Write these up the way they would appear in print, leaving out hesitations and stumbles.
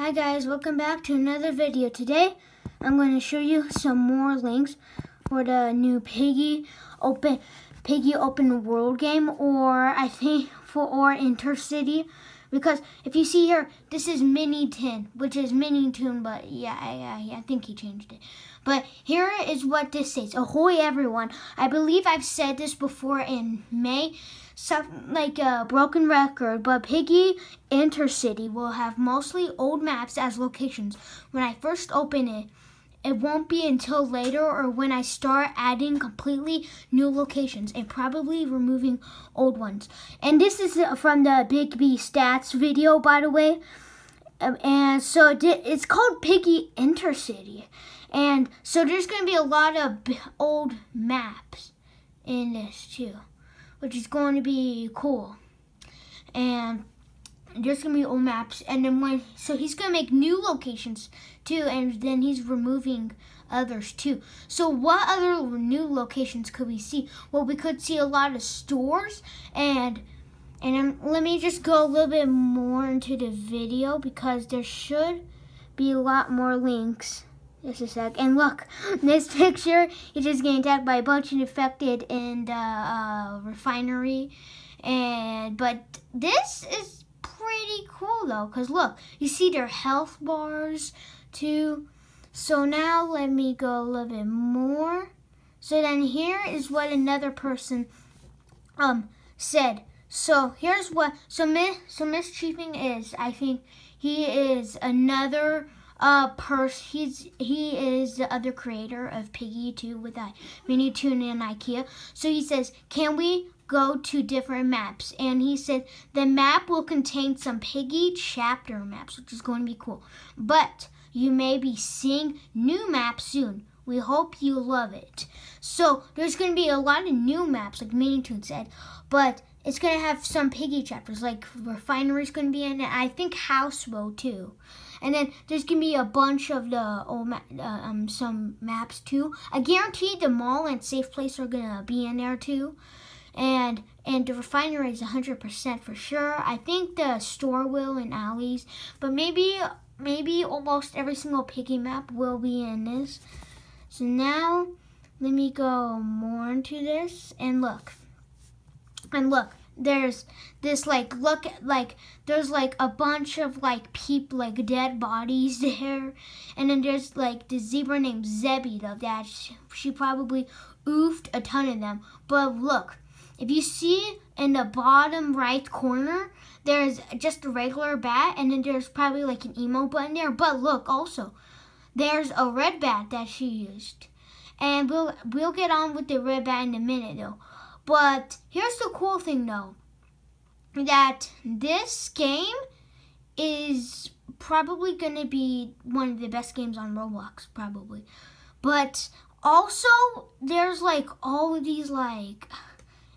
Hi guys, welcome back to another video. Today I'm going to show you some more links for the new Piggy Open World game, or I think or Intercity, because if you see here, this is Mini Tin, which is Mini Toon, but yeah, I think he changed it. But here is what this says. Ahoy everyone. I believe I've said this before in May, something like a broken record, but Piggy Intercity will have mostly old maps as locations. When I first open it, it won't be until later or when I start adding completely new locations and probably removing old ones. And this is from the Big B Stats video, by the way. And so it's called Piggy Intercity. And so there's going to be a lot of old maps in this too, which is going to be cool. And there's going to be old maps. And then so he's going to make new locations too, and then he's removing others too. So what other new locations could we see? Well, we could see a lot of stores, and let me just go a little bit more into the video because there should be a lot more links. Just a sec. And look, this picture, he's just getting attacked by a bunch of infected in the refinery. But this is pretty cool though, because look, you see their health bars too. So now let me go a little bit more. So then here is what another person said. So here's what Mischieving is, I think he is another he is the other creator of Piggy too, with that Mini Toon and IKEA. So he says, can we go to different maps? And he said the map will contain some Piggy chapter maps, which is going to be cool. But you may be seeing new maps soon. We hope you love it. So there's going to be a lot of new maps, like Mini Toon said, but it's going to have some Piggy chapters, like Refinery's going to be in it. I think Houseboat too. And then there's going to be a bunch of the old some maps too. I guarantee the mall and safe place are going to be in there too. And the refinery is 100% for sure. I think the store will and alleys, but maybe almost every single Piggy map will be in this. So now let me go more into this and look. There's this there's like a bunch of people, like dead bodies there, and then there's like the zebra named Zebby though, that she probably oofed a ton of them. But look, if you see in the bottom right corner, there's just a regular bat, and then there's probably like an emo button there. But look, also there's a red bat that she used, and we'll get on with the red bat in a minute though. But here's the cool thing though, that this game is probably going to be one of the best games on Roblox, probably. But also, there's like all of these like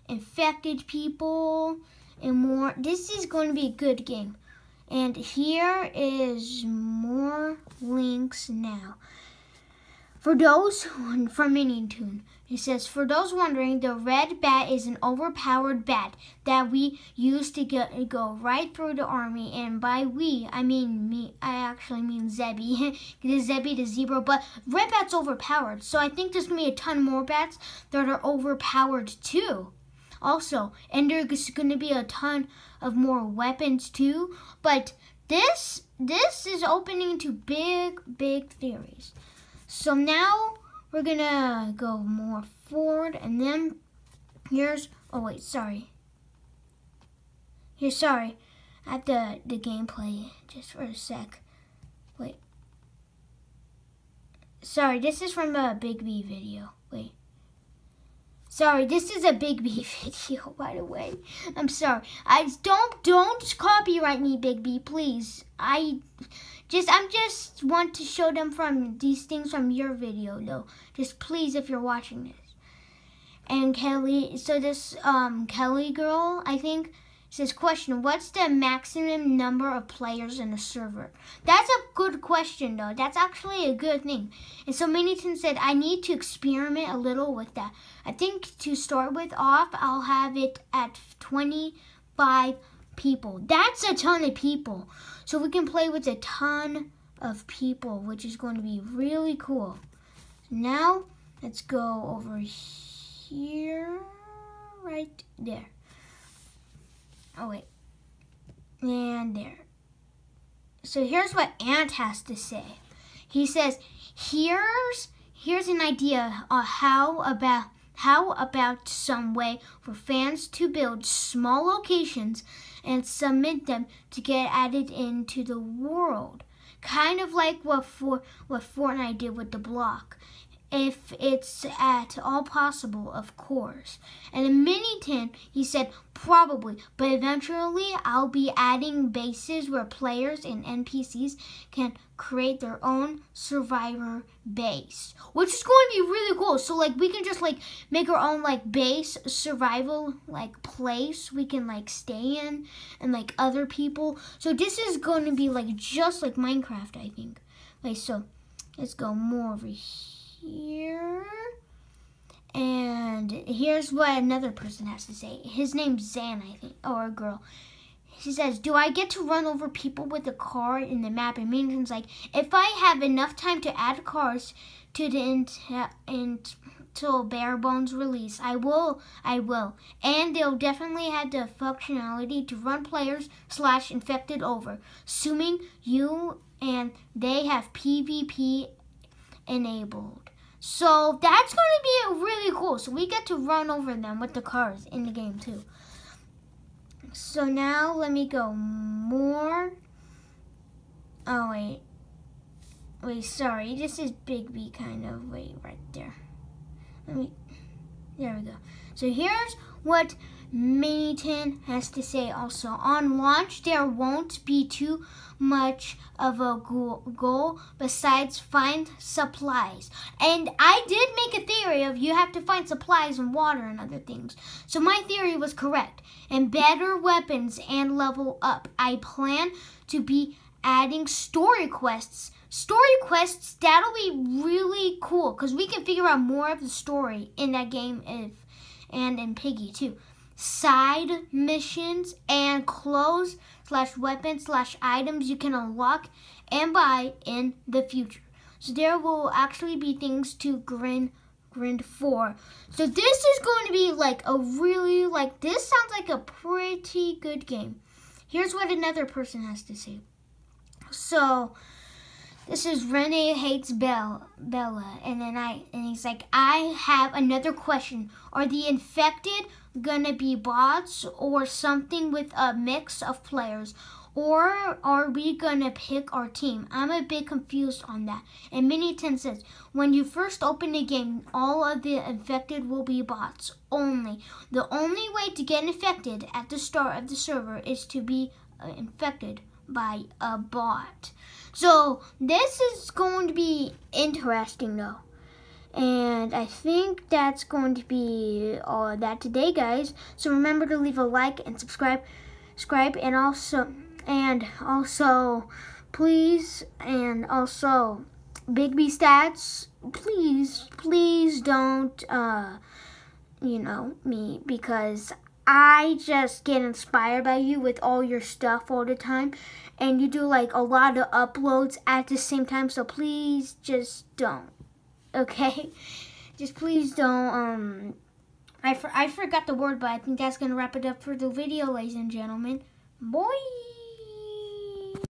infected people and more. This is going to be a good game. And here is more links now. For those from Mini Toon, it says, for those wondering, the red bat is an overpowered bat that we use to go right through the army. And by we, I mean me. I actually mean Zebby. Zebby the zebra, but red bat's overpowered. So I think there's going to be a ton more bats that are overpowered too. Also, and there's going to be a ton of more weapons too. But this is opening to big theories. So now we're gonna go more forward, and then here's, oh wait, sorry. Sorry, I have the gameplay just for a sec. Wait. Sorry, this is from a Big B video. Wait. Sorry, this is a Big B video, by the way. I'm sorry. Don't copyright me, Big B, please. I just want to show them from these things from your video though. Just please, if you're watching this. And Kelly, so this Kelly girl, I think, says, question, what's the maximum number of players in a server? That's a good question though. That's actually a good thing. And so Mini Toon said, I need to experiment a little with that. I think to start with off, I'll have it at 25 people. That's a ton of people. So we can play with a ton of people, which is going to be really cool. Now, let's go over here, right there. Oh, wait. And there. So here's what Ant has to say. He says, here's an idea on how about some way for fans to build small locations and submit them to get added into the world. Kind of like what Fortnite did with the block. If it's at all possible, of course. And in Minitin, he said, probably, but eventually I'll be adding bases where players and NPCs can create their own survivor base, which is going to be really cool. So, like, we can just, like, make our own, like, base survival, like, place we can, like, stay in and, like, other people. So this is going to be, like, just like Minecraft, I think. Wait, so let's go more over here. And here's what another person has to say. His name's Zan, I think, or a girl. She says, do I get to run over people with a car in the map? And Minitin's like, if I have enough time to add cars to the until bare bones release, I will. And they'll definitely have the functionality to run players / infected over, assuming you and they have PvP enabled. So that's going to be really cool. So we get to run over them with the cars in the game too. So now let me go more. Oh, wait, sorry. This is Big B kind of. Wait, right there. There we go. So here's what Minitin has to say also. On launch, there won't be too much of a goal besides find supplies. And I did make a theory of you have to find supplies and water and other things. So my theory was correct. And better weapons and level up. I plan to be adding story quests. Story quests, that'll be really cool because we can figure out more of the story in that game and in Piggy too. Side missions and clothes / weapons / items you can unlock and buy in the future. So there will actually be things to grind for. So this is going to be like a really, like, this sounds like a pretty good game. Here's what another person has to say. So this is Renee Hates Bella, and he's like, I have another question. Are the infected gonna be bots or something with a mix of players? Or are we gonna pick our team? I'm a bit confused on that. And Minitin says, when you first open the game, all of the infected will be bots only. The only way to get infected at the start of the server is to be infected by a bot. So this is going to be interesting though. And I think that's going to be all of that today, guys. So remember to leave a like and subscribe and also please, and also Big B Stats, please don't me, because I just get inspired by you with all your stuff all the time, and you do like a lot of uploads at the same time, so please just don't, okay? Just please don't. I forgot the word, but I think that's gonna wrap it up for the video, ladies and gentlemen. Bye.